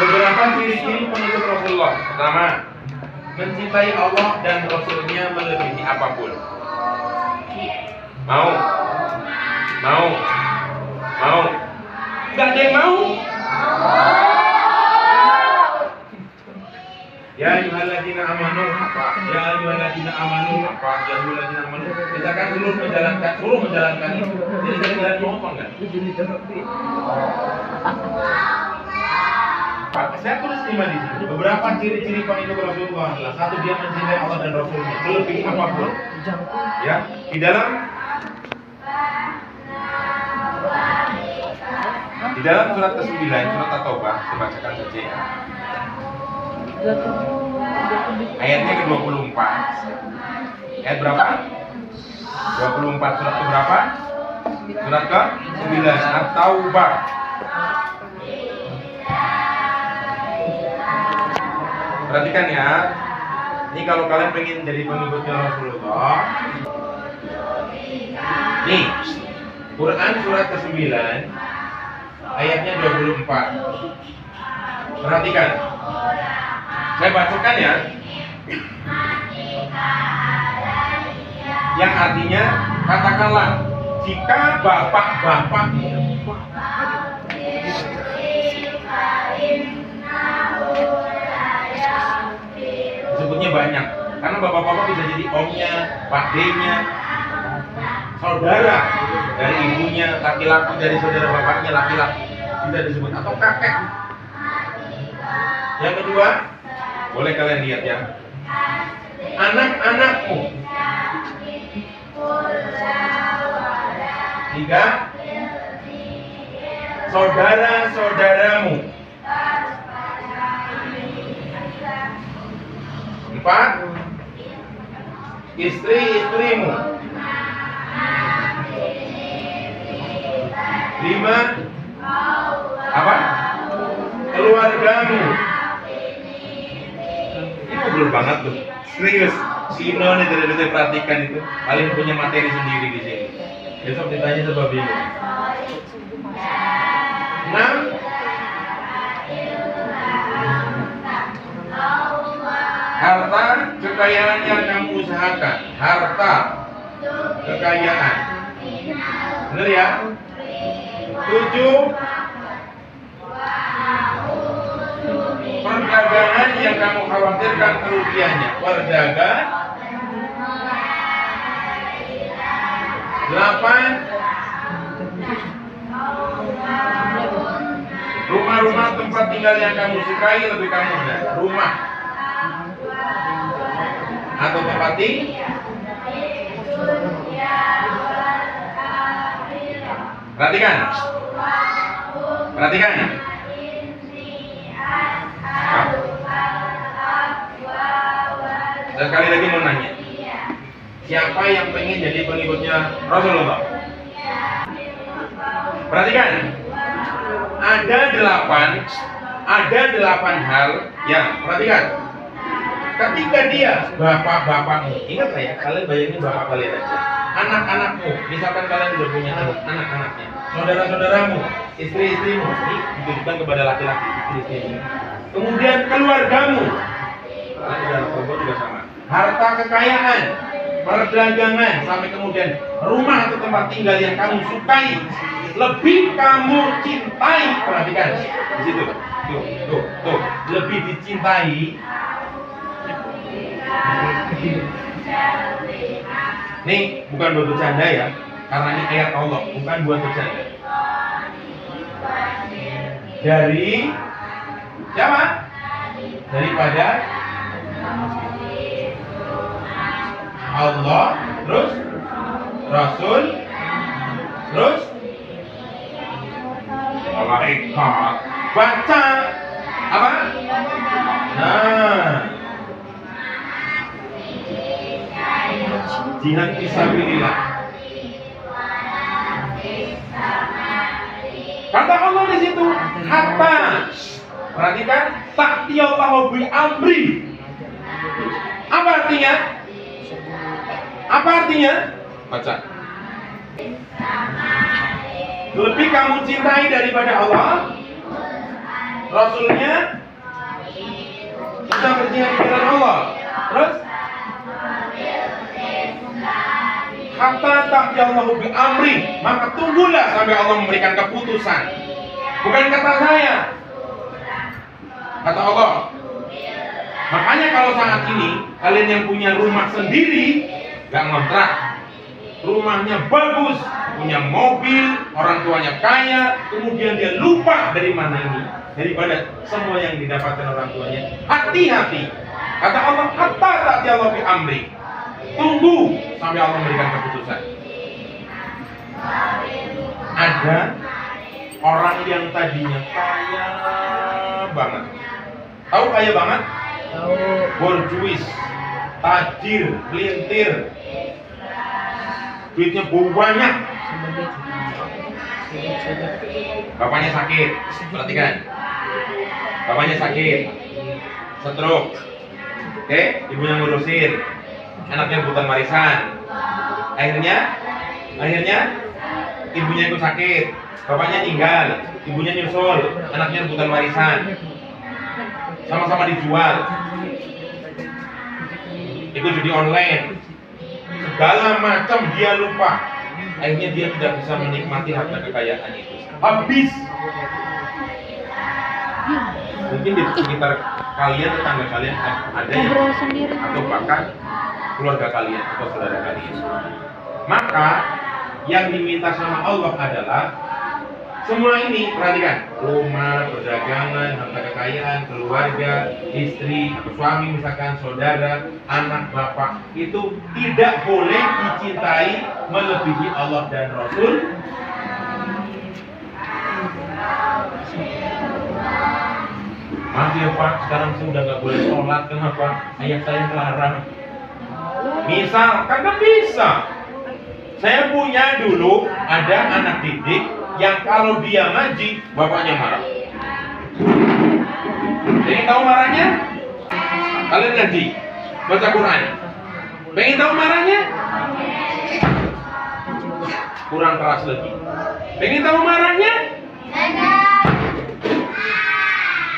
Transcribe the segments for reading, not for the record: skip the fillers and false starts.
Beberapa ciri-ciri pengikut Rasulullah. Pertama, mencintai Allah dan Rasulnya melebihi apapun. Mau? Mau? Mau? Gak ada yang mau? Ya ayyuhalladzina amanu, ya ayyuhalladzina amanu, ya ayyuhalladzina amanu. Misalkan suruh menjalankan itu. Jadi jalan mau apa enggak? Saya tulis 5 di sini. Beberapa ciri-ciri pengikut Rasulullah adalah satu, dia mencintai Allah dan Rasulnya melebihi apapun. Ya, di dalam surat ke-9, surat At-Taubah, saya bacakan saja ya. Ayatnya ke-24. Ayat berapa? 24. Surat ke berapa? Surat ke-9 At-Taubah. Perhatikan ya. Ini kalau kalian pengen jadi pengikutnya Rasulullah. Nih, Quran surat ke-9 ayatnya 24. Perhatikan. Saya bacakan ya. Yang artinya, katakanlah, jika bapak-bapakmu disebutnya banyak, karena bapak-bapak bisa jadi omnya, pakdenya, saudara dari ibunya, laki-laki dari saudara bapaknya, laki-laki bisa disebut, atau kakek. Yang kedua, boleh kalian lihat ya, anak-anakmu. 3, saudara-saudaramu. 4, istri-istrimu. 5, apa? Keluargamu. Ini ngobrol banget tuh, serius. Sino nih dari perhatikan itu, kalian punya materi sendiri di sini. Besok ditanya sebab bingung. 6, harta kekayaan yang kamu usahakan. Harta kekayaan. Benar ya? 7, perdagangan yang kamu khawatirkan kerugiannya. Perdagangan. 8, rumah-rumah tempat tinggal yang kamu sukai lebih kamu benar. Rumah atau tempat tinggal. Perhatikan. Dan sekali lagi mau nanya, siapa yang pengen jadi pengikutnya Rasulullah? Perhatikan, ada 8 hal yang, perhatikan, ketika dia bapak-bapakmu, ingat ya, kalian bayangin bapak kalian aja, anak-anakmu, misalkan kalian sudah punya anak-anaknya, saudara-saudaramu, istri-istrimu, ini ditujukan kepada laki-laki, istri-istrimu. Kemudian keluargamu, keluarga juga sama. Harta kekayaan, perdagangan, sampai kemudian rumah atau tempat tinggal yang kamu sukai, lebih kamu cintai. Perhatikan di situ, tuh, lebih dicintai. Nih bukan buat bercanda ya, karena ini ayat Allah, bukan buat bercanda. Dari siapa? Daripada Allah, terus Rasul, terus malaikat. Baca apa? Nah, jihad fisabilillah. Kata Allah di situ, hatta. Perhatikan, ta'tiyallahu bi amri. Apa artinya? Baca. Lebih kamu cintai daripada Allah, Rasulnya kita berjihad di jalan Allah. Terus hatta ta'tiallahu bi amri, maka tunggulah sampai Allah memberikan keputusan. Bukan kata saya, kata Allah. Makanya kalau saat ini kalian yang punya rumah sendiri, gak ngontrak, rumahnya bagus, punya mobil, orang tuanya kaya, kemudian dia lupa dari mana ini, daripada semua yang didapatkan orang tuanya. Hati-hati, kata Allah, hatta ta'tiallahu bi amri, tunggu sampai Allah memberikan keputusan. Ada orang yang tadinya kaya banget. Tahu kaya banget? Tahu. Borjuis, tajir, melintir, duitnya banyak. Bapaknya sakit, perhatikan. Bapaknya sakit, stroke. Oke, ibunya ngurusin. Anaknya rebutan warisan. Akhirnya ibunya ikut sakit, bapaknya tinggal, ibunya nyusul, anaknya rebutan warisan. Sama-sama dijual. Ikut judi online. Segala macam dia lupa. Akhirnya dia tidak bisa menikmati harta kekayaan itu. Habis. Mungkin di sekitar kalian, tetangga kalian ada yang atau bahkan keluarga kalian atau saudara kalian. Maka yang diminta sama Allah adalah semua ini, perhatikan, rumah, perdagangan, harta kekayaan, keluarga, istri, atau suami misalkan, saudara, anak, bapak, itu tidak boleh dicintai melebihi Allah dan Rasul. Maaf ya Pak, sekarang saya udah gak boleh sholat, kenapa? Ayah saya melarang. Misal, kan bisa. Saya punya dulu, ada anak didik yang kalau dia ngaji, bapaknya marah. Pengen tahu marahnya? Kalian ngaji, baca Quran. Pengen tahu marahnya? Kurang keras lagi. Pengen tahu marahnya?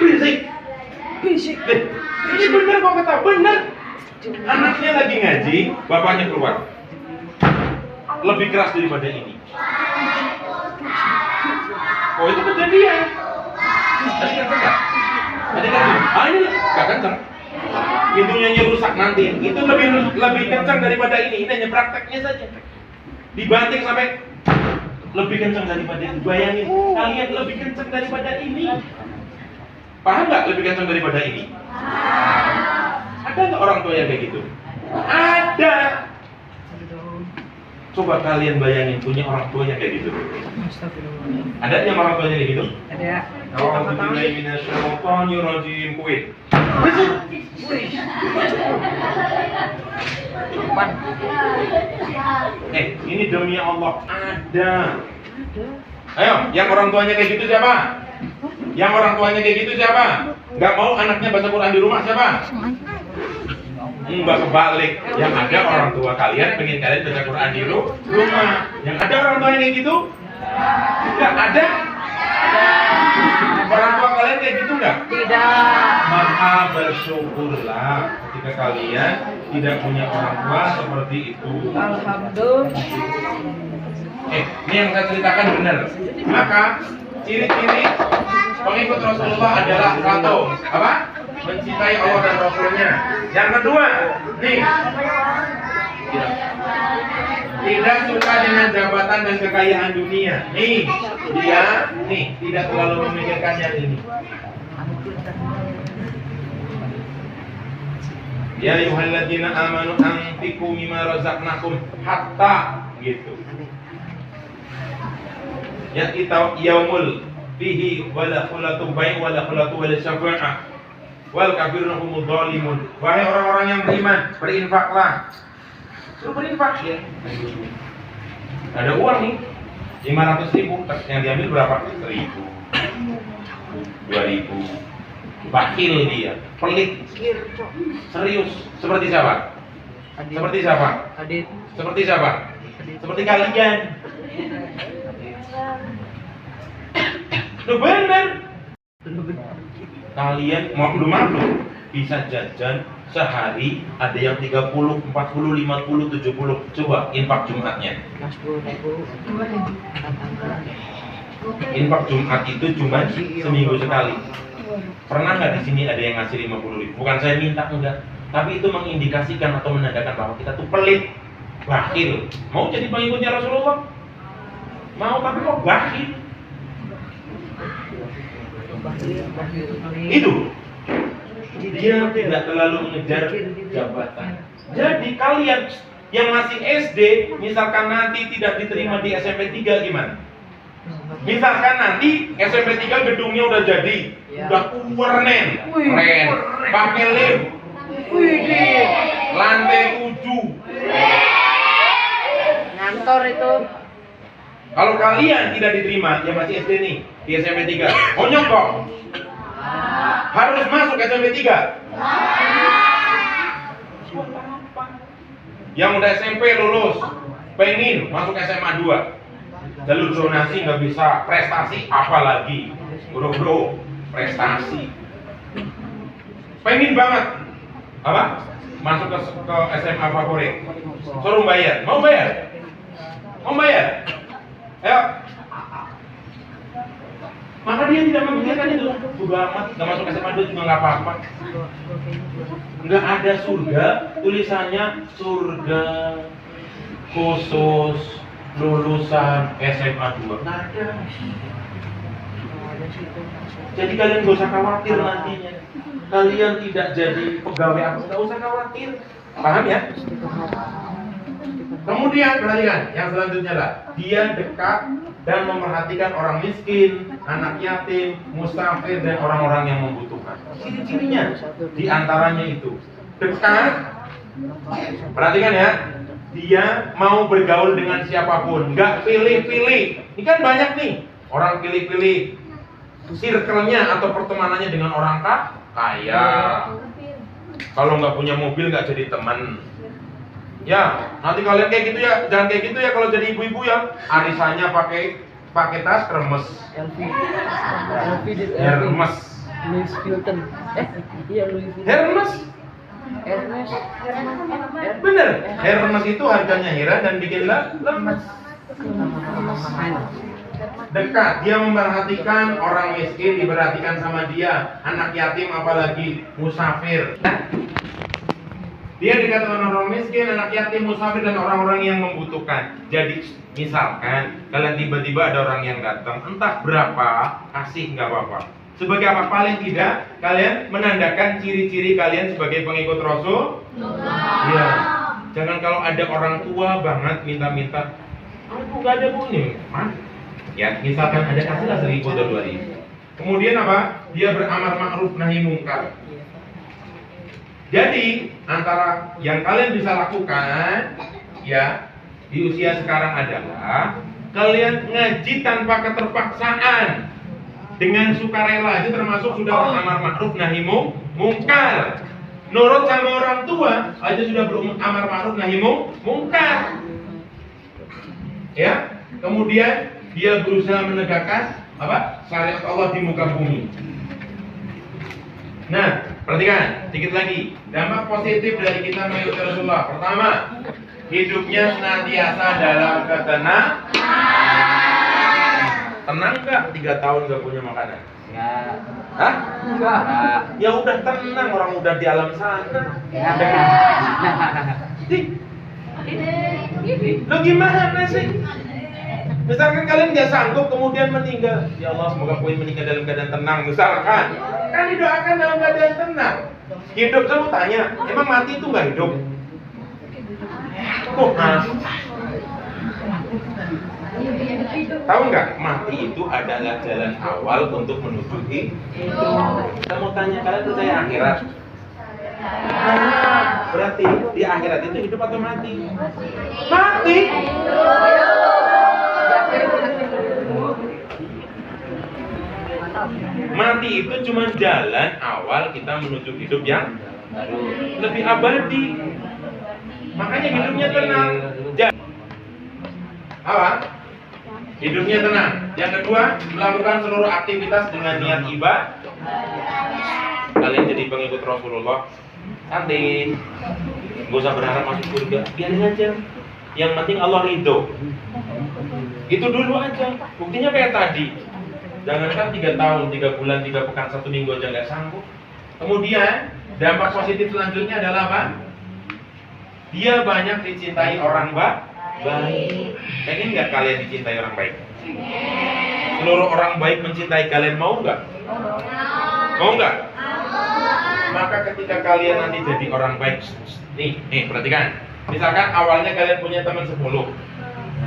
Berisik. Berisik. Ini benar kok kata, benar. Anaknya lagi ngaji, bapaknya keluar. Lebih keras daripada ini. Oh itu kejadian. Tadi kenceng nggak? Tadi kenceng. Ah ini nggak kenceng. Pintunya rusak nanti. Itu lebih kenceng daripada ini. Ini hanya prakteknya saja. Dibanting sampai lebih kenceng daripada ini. Bayangin, kalian lebih kenceng daripada ini. Paham nggak lebih kenceng daripada ini? Ada nggak orang tua yang kayak gitu? Ada. Coba kalian bayangin punya orang tua yang kayak gitu. Ada yang orang tuanya kayak gitu? Ada. Auzubillahiminasyaitonirrajim. Kuit. Ini demi Allah ada. Ayo, yang orang tuanya kayak gitu siapa? Yang orang tuanya kayak gitu siapa? Gak mau anaknya baca Quran di rumah siapa? Enggak, kebalik. Yang ada orang tua kalian pengen kalian baca Quran di rumah. Yang ada orang tua yang kayak gitu? Enggak ada. Orang tua kalian kayak gitu enggak? Tidak. Maka bersyukurlah ketika kalian tidak punya orang tua seperti itu. Alhamdulillah. Ini yang saya ceritakan benar. Maka ciri-ciri pengikut Rasulullah adalah satu, apa? Mencintai Allah dan Rasulnya. Yang kedua, nih, tidak suka dengan jabatan dan kekayaan dunia. Nih, dia tidak terlalu memikirkan yang ini. Ya ayyuhalladzina amanu anfiqu mimma razaqnakum hatta gitu. Ya kita yaumul fihi wala khulatu bai wala khulatu wala syafa'ah wal kafirun humudz zalimun. Wahai orang-orang yang beriman, berinfaklah. Suruh berinfak ya. Ada uang nih 500.000, yang diambil berapa? 1.000, 2.000. Bakil dia, pelit, serius. Seperti siapa? Seperti siapa? Seperti siapa? Seperti kalian. Lu bener. kalian mau maklum bisa jajan sehari ada yang 30, 40, 50, 70. Coba infak Jumatnya. Infak Jumat itu cuma seminggu sekali. Pernah nggak di sini ada yang ngasih 50.000? Bukan saya minta, enggak. Tapi itu mengindikasikan atau menandakan bahwa kita tuh pelit, bakhil. Mau jadi pengikutnya Rasulullah? Mau tapi kok bakhil? Itu dia tidak terlalu mengejar jabatan. Jadi kalian yang masih SD, misalkan nanti tidak diterima di SMP 3 gimana? Misalkan nanti SMP 3 gedungnya udah jadi, udah keren, pakai lift, lantai 7. Ngantor itu. Kalau kalian tidak diterima, yang masih SD nih, di SMP 3, mau nyokok? Harus masuk SMP 3? Yang udah SMP lulus, pengen masuk SMA 2, jalur zonasi nggak bisa, prestasi apalagi, bro, prestasi. Pengen banget, apa? Masuk ke SMA favorit, suruh bayar, mau bayar? Mau bayar? Ayo. Maka dia tidak memikirkan itu. Sudah amat, nggak masuk SMA 2 juga nggak apa-apa. Nggak ada surga, tulisannya surga khusus lulusan SMA 2. Nggak ada. Jadi kalian nggak usah khawatir nantinya. Kalian tidak jadi pegawai aku, nggak usah khawatir. Paham ya? Kemudian perhatikan yang selanjutnya lah, dia dekat dan memperhatikan orang miskin, anak yatim, musafir dan orang-orang yang membutuhkan. Ciri-cirinya diantaranya itu dekat. Perhatikan ya, dia mau bergaul dengan siapapun, nggak pilih-pilih. Ini kan banyak nih orang pilih-pilih circle-nya atau pertemanannya dengan orang kaya. Kalau nggak punya mobil nggak jadi teman. Ya, nanti kalian kayak gitu ya, jangan kayak gitu ya kalau jadi ibu-ibu ya. Arisannya pakai tas Hermes. Hermes. Louis Vuitton. Iya Louis Vuitton. Hermes. Hermes. Bener. Hermes itu harganya heran dan bikin lemes. Dekat, dia memperhatikan orang miskin, diperhatikan sama dia, anak yatim apalagi, musafir. Dia dekat dengan orang miskin, anak yatim, musafir dan orang-orang yang membutuhkan. Jadi misalkan kalian tiba-tiba ada orang yang datang, entah berapa, kasih nggak apa-apa. Sebagai apa? Paling tidak kalian menandakan ciri-ciri kalian sebagai pengikut Rasul. Iya. Jangan kalau ada orang tua banget minta-minta, aku nggak ada bu nih, mana? Ya, misalkan ada kasihlah 1.000 atau 2.000. Kemudian apa? Dia beramar ma'ruf nahi mungkar. Jadi antara yang kalian bisa lakukan ya di usia sekarang adalah kalian ngaji tanpa keterpaksaan, dengan sukarela, itu termasuk sudah beramar ma'ruf nahi mungkar. Nurut sama orang tua aja sudah beramar ma'ruf nahi mungkar. Ya, kemudian dia berusaha menegakkan apa? Syariat Allah di muka bumi. Nah, perhatikan sedikit lagi dampak positif dari kita mengikuti Rasulullah. Pertama, hidupnya senantiasa dalam ketenangan. Tenang nggak? 3 tahun nggak punya makanan? Enggak. Hah? Enggak. Ya udah tenang, orang udah di alam sana. Lo gimana sih? Misalkan kalian nggak sanggup kemudian meninggal, ya Allah semoga kalian meninggal dalam keadaan tenang. Misalkan, kan didoakan dalam keadaan tenang. Hidup, saya mau tanya, emang mati itu nggak hidup? Kok tahu nggak? Mati itu adalah jalan awal untuk menuju hidup. Saya mau tanya, kalian percaya akhirat? Berarti di akhirat itu hidup atau mati? Mati. Mati itu cuma jalan awal kita menuju hidup yang baru, lebih abadi. Makanya hidupnya tenang. Apa? hidupnya tenang. Yang kedua, melakukan seluruh aktivitas dengan niat ibadah. Kalian jadi pengikut Rasulullah, santai, gak usah berharap masuk surga, biarin aja. Yang penting Allah ridho. Itu dulu aja. Buktinya kayak tadi. Jangankan 3 tahun, 3 bulan, 3 pekan, 1 minggu aja nggak sanggup. Kemudian dampak positif selanjutnya adalah apa? Dia banyak dicintai orang baik. Pengen nggak kalian dicintai orang baik? Seluruh orang baik mencintai kalian, mau nggak? Mau nggak? Maka ketika kalian nanti jadi orang baik, nih perhatikan. Misalkan awalnya kalian punya teman 10.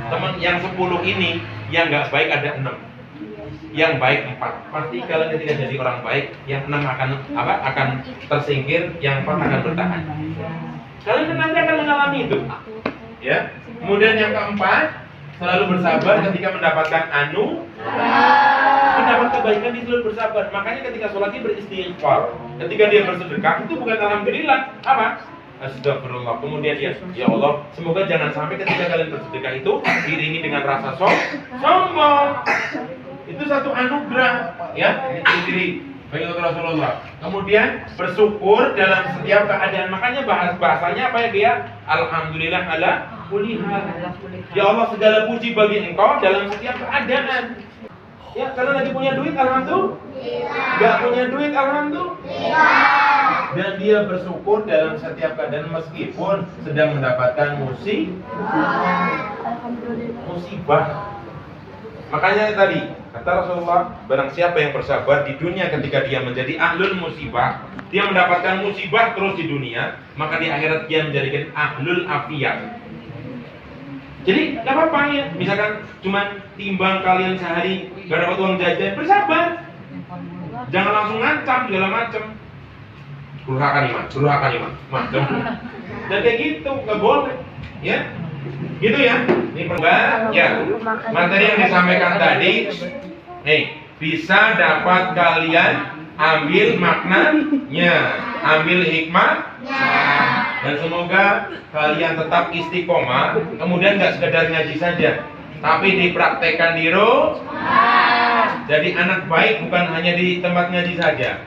Teman yang 10 ini yang nggak baik ada 6. Yang baik 4. Pasti kalian ketika jadi orang baik, yang 6 akan tersingkir, yang 4 akan bertahan. Kalian nanti akan mengalami itu. Ya. Kemudian yang keempat, selalu bersabar ketika mendapatkan mendapat kebaikan itu selalu bersabar. Makanya ketika sholat dia beristighfar. Ketika dia bersedekah itu bukan alhamdulillah, apa? Astagfirullah. Kemudian dia, ya Allah, semoga jangan sampai ketika kalian bersedekah itu diiringi dengan rasa sombong. Itu satu anugerah, ya. Ini ciri-ciri pengikut Rasulullah. Kemudian bersyukur dalam setiap keadaan. Makanya bahasanya apa ya dia? Alhamdulillah ala kulli hal. Ya Allah, segala puji bagi Engkau dalam setiap keadaan. Ya, kalau lagi punya duit, alhamdulillah. Gak punya duit, alhamdulillah. Dan dia bersyukur dalam setiap keadaan meskipun sedang mendapatkan musibah. Makanya tadi kata Rasulullah, barang siapa yang bersabar di dunia ketika dia menjadi ahlul musibah, dia mendapatkan musibah terus di dunia, maka di akhirat dia menjadikan ahlul afiyah. Jadi gak apa-apa ya, misalkan cuman timbang kalian sehari gak dapat uang jajan, bersabar. Jangan langsung ngancam segala macam. Durhaka iman, macam. Dan kayak gitu, gak boleh, ya. Gitu ya. Ini ya. Materi yang disampaikan tadi, bisa dapat kalian ambil maknanya, ambil hikmahnya, dan semoga kalian tetap istiqomah. Kemudian nggak sekedar ngaji saja, tapi dipraktekkan di rumah. Jadi anak baik bukan hanya di tempat ngaji saja.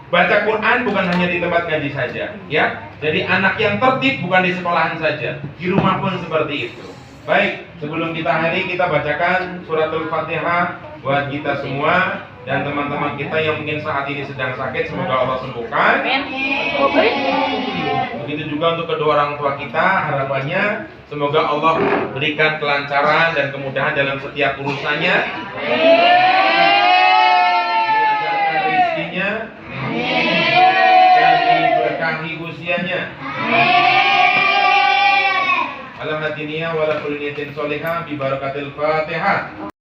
Baca Quran bukan hanya di tempat ngaji saja, ya. Jadi anak yang tertib bukan di sekolahan saja, di rumah pun seperti itu. Baik, sebelum kita akhiri, kita bacakan suratul Fatihah buat kita semua dan teman-teman kita yang mungkin saat ini sedang sakit, semoga Allah sembuhkan. Begitu juga untuk kedua orang tua kita, harapannya semoga Allah berikan kelancaran dan kemudahan dalam setiap urusannya. Dilancarkan rezekinya. Dan diberkahi usianya. Ala hadiniya wa la kulli niyatin sholihah bi barakatil Fatihah.